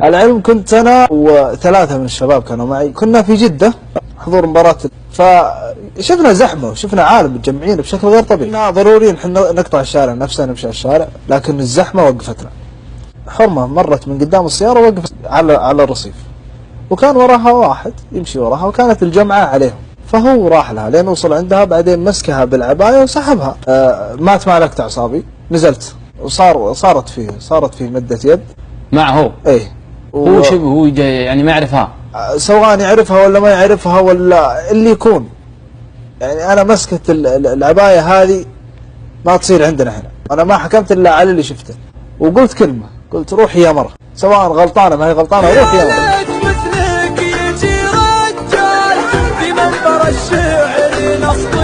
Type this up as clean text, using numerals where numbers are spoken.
العلم كنت أنا وثلاثة من الشباب كانوا معي، كنا في جدة حضور مباراة، فشفنا زحمة وشفنا عالم متجمعين بشكل غير طبيعي. ضروري نحن نقطع الشارع نفسه نمشي على الشارع، لكن الزحمة وقفتنا. حرمة مرت من قدام السيارة ووقفت على الرصيف، وكان وراها واحد يمشي وراها، وكانت الجمعة عليهم، فهو راح لها لين وصل عندها، بعدين مسكها بالعباية وسحبها. مات مع لكت أعصابي، نزلت صارت فيه مدة يد معه. ايه هو شبه هو يعني ما يعرفها، سواء يعرفها ولا ما يعرفها ولا اللي يكون. يعني انا مسكت العباية هذه ما تصير عندنا هنا، انا ما حكمت الا على اللي شفته، وقلت كلمة، قلت روحي يا مرة، سواء غلطانة ما هي غلطانة روحي يا مرة. مثلك يجي رجال في منبر الشعر نصب